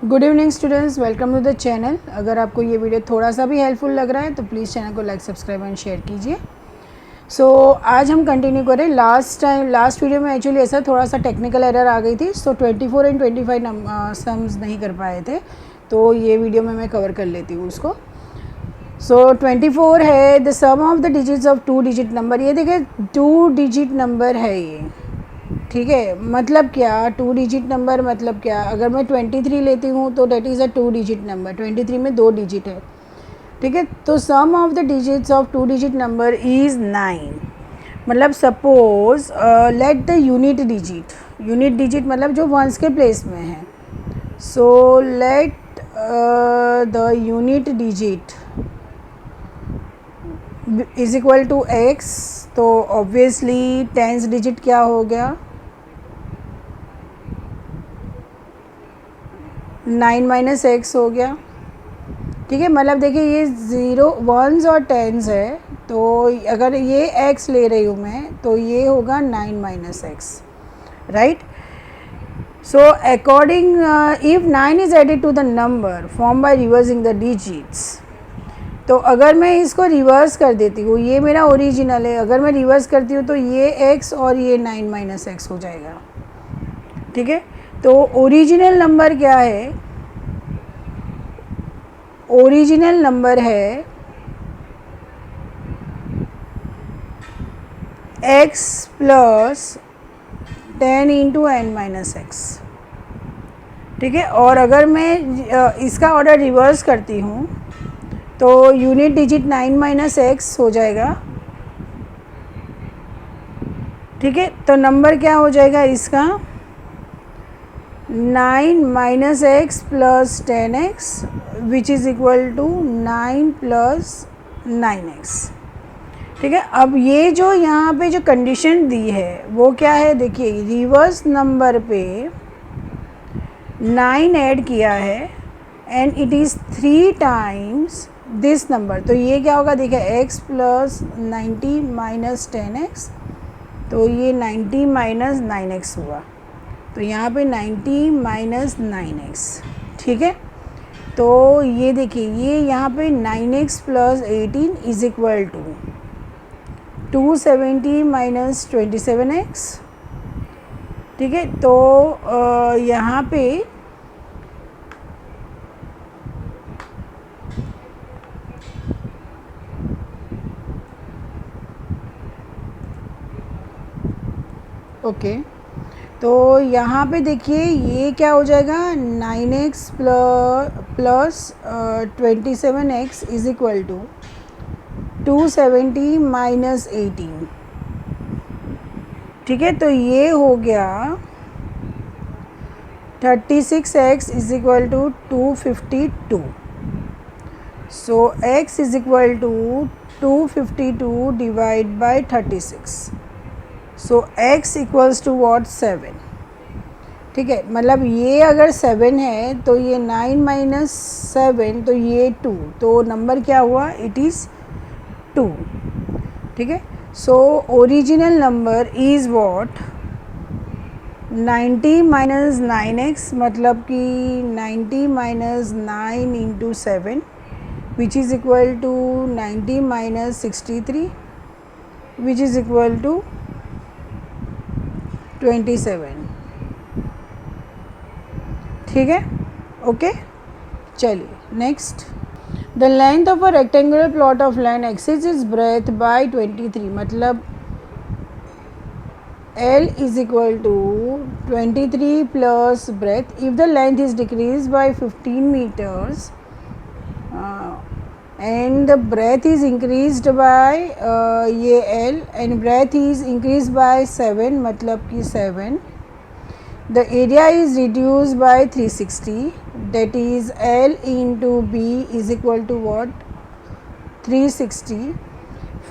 Good evening students, welcome to the channel. अगर आपको ये वीडियो थोड़ा सा भी हेल्पफुल लग रहा है तो प्लीज़ चैनल को लाइक, सब्सक्राइब एंड शेयर कीजिए। आज हम कंटिन्यू करें। लास्ट वीडियो में एक्चुअली ऐसा थोड़ा सा टेक्निकल एरर आ गई थी, 24 एंड 25 सम्स नहीं कर पाए थे, तो ये वीडियो में मैं कवर कर लेती हूँ उसको। 24 है the sum of the digits of 2 digit number. ये देखिए 2 डिजिट नंबर है ये, ठीक है। मतलब क्या 2 डिजिट नंबर, मतलब क्या, अगर मैं 23 लेती हूँ तो date is a 2 digit number. 23 में 2 डिजिट है, ठीक है। तो sum of the digits of 2 digit number is 9। मतलब suppose let the unit digit मतलब जो वंस के प्लेस में है। So let the unit digit is equal to x. तो ऑब्वियसली टेंस डिजिट क्या हो गया, 9 माइनस एक्स हो गया, ठीक है। मतलब देखिए ये 0 1s और 10s है, तो अगर ये x ले रही हूँ मैं तो ये होगा 9 minus x, right. So according if 9 is added to the number form by reversing the digits, तो अगर मैं इसको रिवर्स कर देती हूँ, ये मेरा ओरिजिनल है, अगर मैं रिवर्स करती हूँ तो ये x और ये 9 माइनस एक्स हो जाएगा, ठीक है। तो ओरिजिनल नंबर क्या है, ओरिजिनल नंबर है x plus 10 into n minus x, ठीक है। और अगर मैं इसका ऑर्डर रिवर्स करती हूँ तो यूनिट डिजिट 9 माइनस एक्स हो जाएगा, ठीक है। तो नंबर क्या हो जाएगा इसका, 9 minus x plus 10x which is equal to 9 plus 9x, ठीक है। अब ये जो यहाँ पे जो कंडीशन दी है वो क्या है, देखिए रिवर्स नंबर पे 9 ऐड किया है and it is 3 times this number. तो ये क्या होगा, देखिए x प्लस 90 माइनस 10x, तो ये 90 माइनस 9x हुआ, तो यहाँ पे 90 माइनस 9x, ठीक है। तो ये देखिए ये यहाँ पे 9x plus 18 is equal to 270 minus 27x, ठीक है। तो यहाँ पे ओके, तो यहाँ पे देखिए ये क्या हो जाएगा, 9x plus 27x is equal to 270 minus 18, ठीक है। तो ये हो गया 36x is equal to 252। So x is equal to 252 divide by 36। So x equals to what, 7, ठीक है। मतलब ये अगर 7 है तो ये 9 माइनस 7, तो ये 2, तो नंबर क्या हुआ, इट इज़ 2, ठीक है। So original number is what, 90 minus 9x, मतलब कि 90 minus 9 into 7 which is equal to 90 minus 63 which is equal to 27, ठीक है। ओके, चलिए next. The length of a rectangular plot of land exceeds is breadth by 23, मतलब L is equal to 23 plus breadth. If the length is decreased by 15 meters and the breadth is increased by ये L and breadth is increased by 7, मतलब कि 7, the area is reduced by 360, that is L into B is equal to what, 360.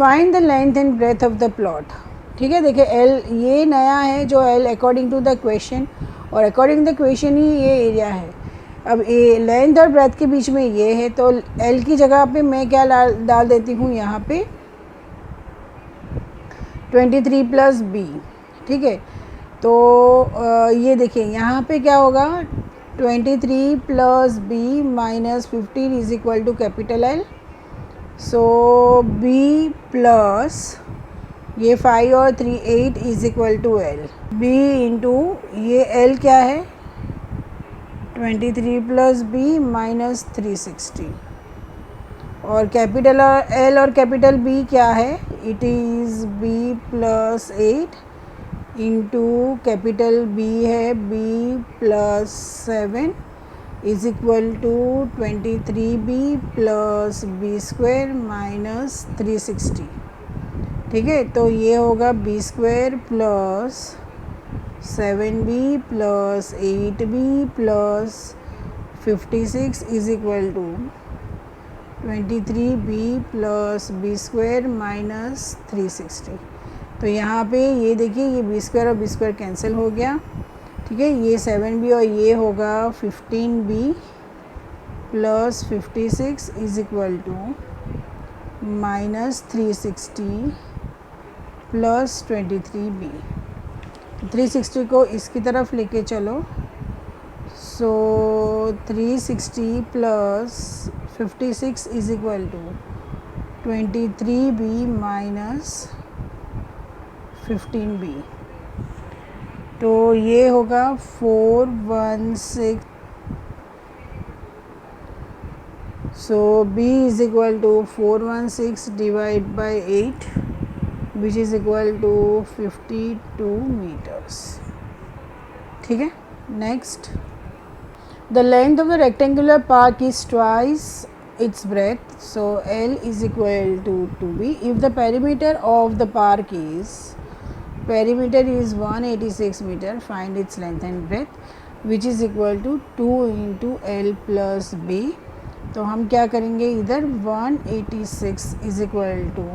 Find the length and breadth of the plot, ठीक है। देखिए L ये नया है जो L according to the question, और अकॉर्डिंग टू द क्वेश्चन ही ये एरिया है। अब ए लेंथ और ब्रेथ के बीच में ये है, तो L की जगह पे मैं क्या डाल देती हूँ यहाँ पे 23 प्लस B, ठीक है। तो ये देखिए यहाँ पे क्या होगा, 23 plus b minus 15 is equal to capital L. So b plus ये 5 और 3 8 is equal to L. B into ये एल क्या है 23 प्लस बी माइनस 360 और कैपिटल एल और कैपिटल बी क्या है it is b plus 8 into capital b है b plus 7 is equal to 23b plus B square minus 360. ठीक है, तो ये होगा बी स्क्वायर प्लस 7b प्लस 8b plus 56 is equal to 23b plus B square minus 360. तो यहाँ पे ये देखिए ये बी स्क्वायर और बी स्क्वायर कैंसिल हो गया. ठीक है, ये 7b और ये होगा 15b plus 56 is equal to minus 360 plus 23b. 360 को इसकी तरफ लेके चलो. So 360 plus 56 is equal to 23b minus 15b. तो ये होगा 416. So b is equal to 416 divide by 8 which is equal to 52 metres. ठीक है, next. The length of the rectangular park is twice its breadth, so L is equal to 2b. If the perimeter of the park is 186 meter, find its length and breadth, which is equal to 2 into L plus b. तो हम क्या करेंगे इधर 186 is equal to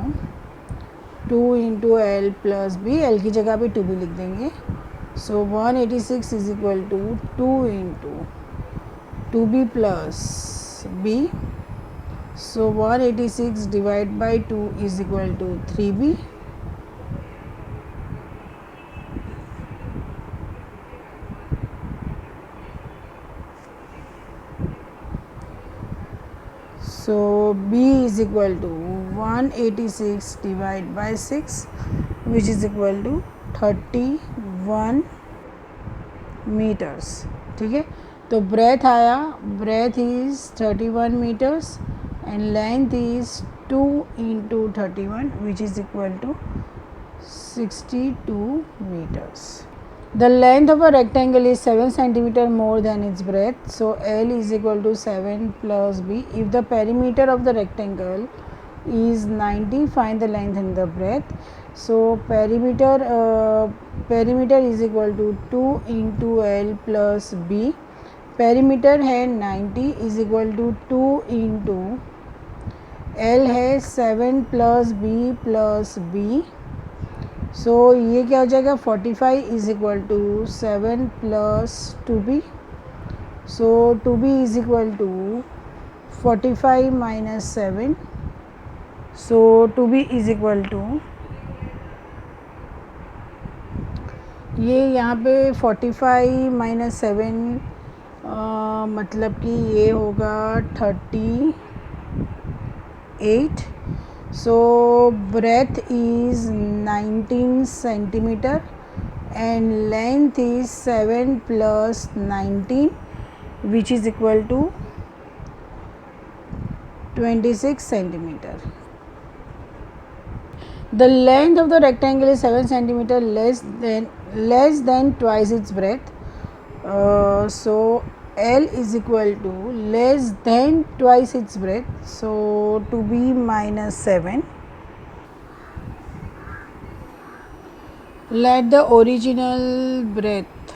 2 into L plus b. L की जगह पे 2b लिख देंगे. So 186 is equal to 2 into 2b plus b. So 186 divided by 2 is equal to 3b. So b is equal to 186 divided by 6 which is equal to 31 meters. ठीक है, तो breadth आया, breadth is 31 metres and length is 2 into 31 which is equal to 62 meters. The length of a rectangle is 7 centimeter more than its breadth, so L is equal to 7 plus b. If the perimeter of the rectangle is 90, find the length and the breadth. So perimeter is equal to 2 into L plus b. Perimeter है 90 is equal to 2 into L है 7 plus B plus B. So ये क्या हो जाएगा 45 is equal to 7 plus 2b. So 2b is equal to 45 minus 7. So 2b is equal to ये यहाँ पे 45 minus 7 मतलब कि ये होगा 38. So breadth is 19 centimetre and length is 7 plus 19 which is equal to 26 centimetre. The length of the rectangle is 7 centimeter less than twice its breadth. So L is equal to less than twice its breadth. So 2b minus 7. Let the original breadth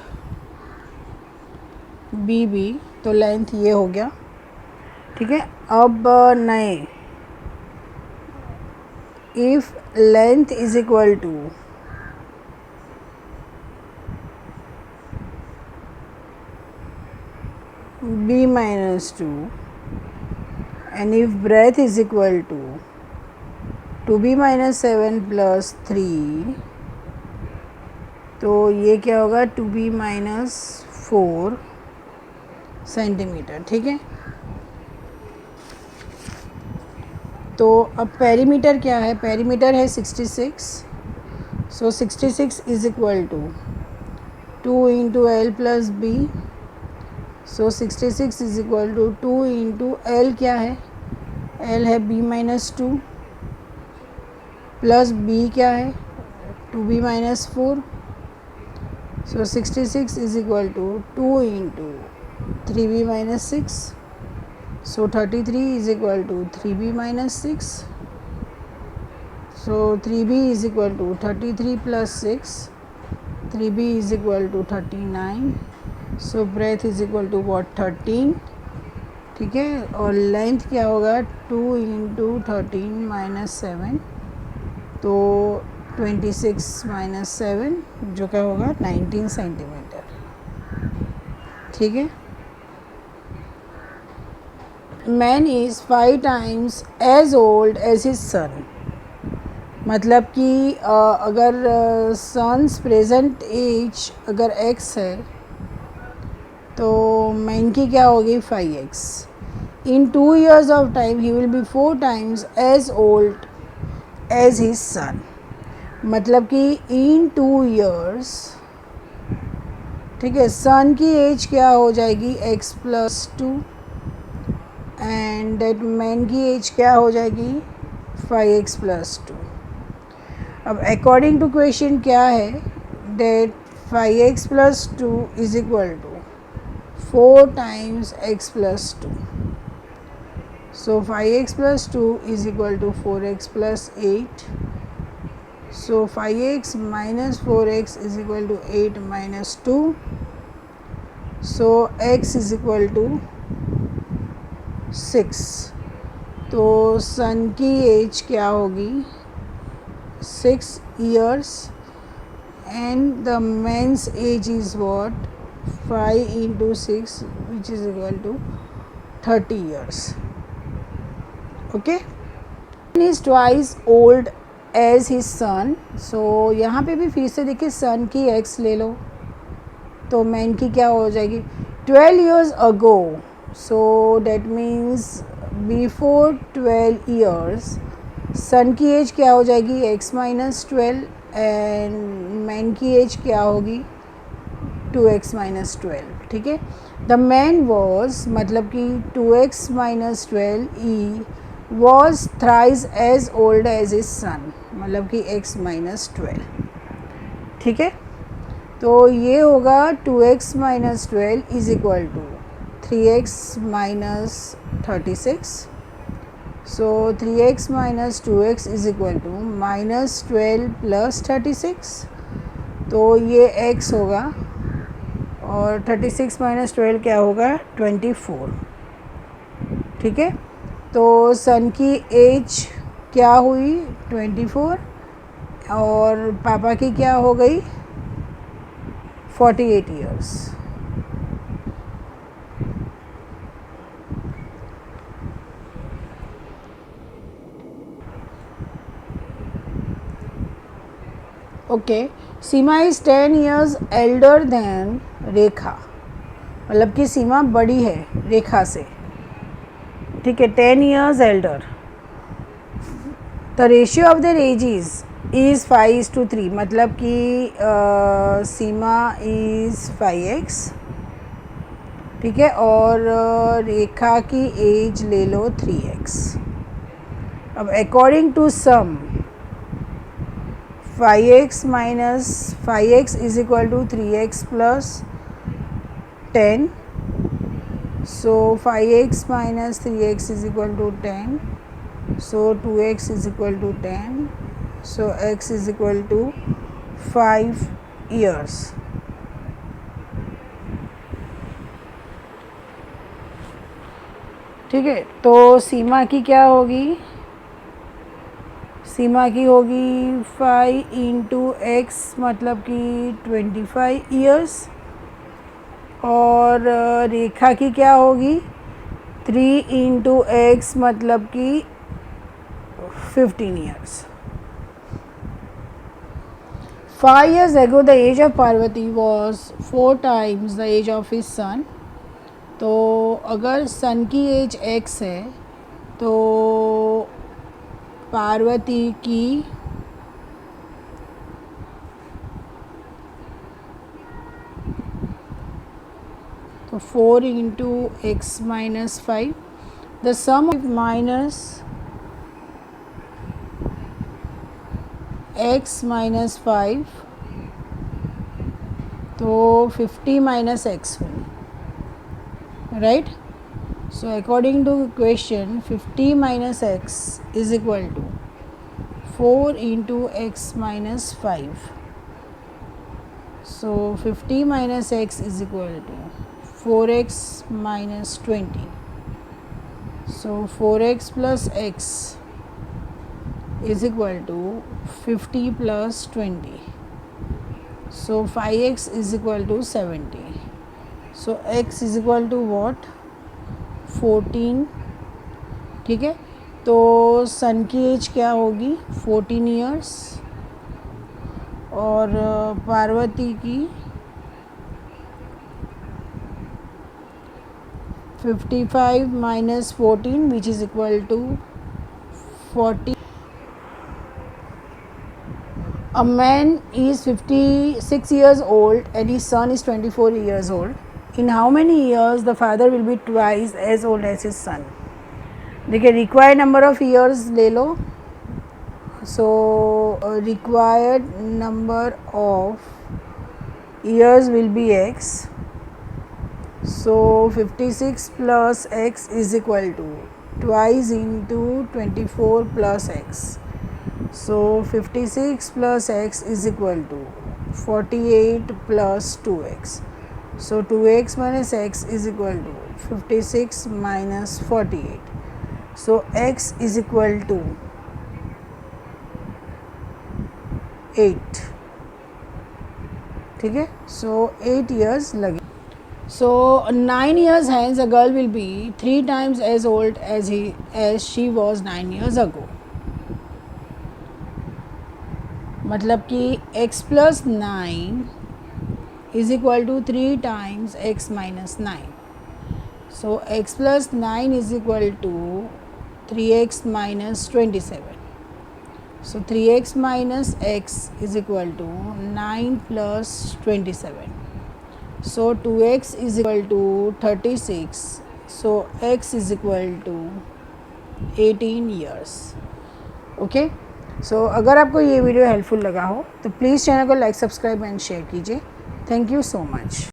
b. तो length ये हो गया. ठीक है, अब नए if length is equal to b minus 2 and if breadth is equal to 2b minus 7 plus 3 तो ये क्या होगा 2b minus 4 सेंटीमीटर, ठीक है। तो अब पेरीमीटर क्या है, पेरीमीटर है 66, so 66 is equal to 2 into L plus B, so 66 is equal to 2 into L क्या है, एल है बी माइनस 2 प्लस बी क्या है 2b minus 4, so 66 is equal to 2 into 3b minus 6, so 33 is equal to 3b minus 6, so 3b is equal to 33 plus 6, 3b is equal to 39, so breadth is equal to what 13, ठीक है। और length क्या होगा 2 into 13 minus 7, तो 26 minus 7 जो क्या होगा 19 centimetre, ठीक है। Man is 5 times as old as his son, मतलब कि अगर सन्स प्रेजेंट एज अगर x है तो मैन की क्या होगी 5x। In 2 years of time ही will be 4 times as old as his son, मतलब कि इन 2 years, ठीक है, सन की एज क्या हो जाएगी x plus 2 and that man की एज क्या हो जाएगी 5x प्लस 2। अब अकॉर्डिंग टू क्वेश्चन क्या है, that 5x plus 2 is equal to 4 times x plus 2, so 5x plus 2 is equal to 4x plus 8, so 5x minus 4x is equal to 8 minus 2, so x is equal to 6, तो son की age क्या होगी 6 years and the men's age is what 5 into 6 which is equal to 30 years, okay. Is twice old as his सन, सो यहाँ पे भी फिर से देखिए सन की एक्स ले लो तो मैन की क्या हो जाएगी 12 years ago, so that means before 12 years सन की एज क्या हो जाएगी x माइनस 12 एंड मैन की एज क्या होगी 2x माइनस 12, ठीक है। द मैन वॉज मतलब कि 2x minus 12 he was thrice as old as is son, मतलब कि x माइनस 12, ठीक है। तो ये होगा 2x minus 12 is equal to 3x minus 36, so 3x minus 2x is equal to minus 12 plus 36, तो ये x होगा और 36 minus 12 क्या होगा 24, ठीक है। तो सन की एज क्या हुई 24 और पापा की क्या हो गई 48 years, okay. Seema is 10 years elder than Rekha, मतलब कि सीमा बड़ी है रेखा से, ठीक है, 10 years Elder. The ratio of their edges is 5:3, मतलब कि सीमा इज़ 5x, ठीक है, और रेखा की एज ले लो 3x। अब according to sum 5x minus 5x is equal to 3x plus 10, so 5x minus 3x is equal to 10, so 2x is equal to 10, so x is equal to 5 years, ठीक है। तो सीमा की क्या होगी, सीमा की होगी 5 इंटू एक्स मतलब कि 25 years, और रेखा की क्या होगी 3 इंटू एक्स मतलब कि 15 years। 5 years ago the age of Parvati was 4 times the age of his son, तो अगर सन की एज x है तो पार्वती की तो 4 into x minus 5, the sum minus x minus 5, तो 50 माइनस एक्स होगी, right. So according to equation 50 minus x is equal to 4 into x minus 5. So 50 minus x is equal to 4x minus 20. So 4x plus x is equal to 50 plus 20. So 5x is equal to 70. So x is equal to what? 14. ठीक है, तो son की age क्या होगी? 14 years. और पार्वती की 55 minus 14 which is equal to 40. A man is 56 years old and his son is 24 years old. In how many years the father will be twice as old as his son? देखिए required number of years ले लो. So required number of years will be x. So 56 plus x is equal to twice into 24 plus x. So 56 plus x is equal to 48 plus 2x. So 2x minus x is equal to 56 minus 48. So x is equal to 8. ठीक है, so 8 years लगे. So 9 years hence a girl will be 3 times as old as she was 9 years ago. मतलब कि x plus 9 is equal to 3 times x minus 9. So x plus 9 is equal to 3x minus 27. So 3x minus x is equal to 9 plus 27. So 2x is equal to 36. So x is equal to 18 years. Okay, सो अगर आपको ये video helpful लगा हो तो please channel को like, subscribe and share कीजिए. Thank you so much.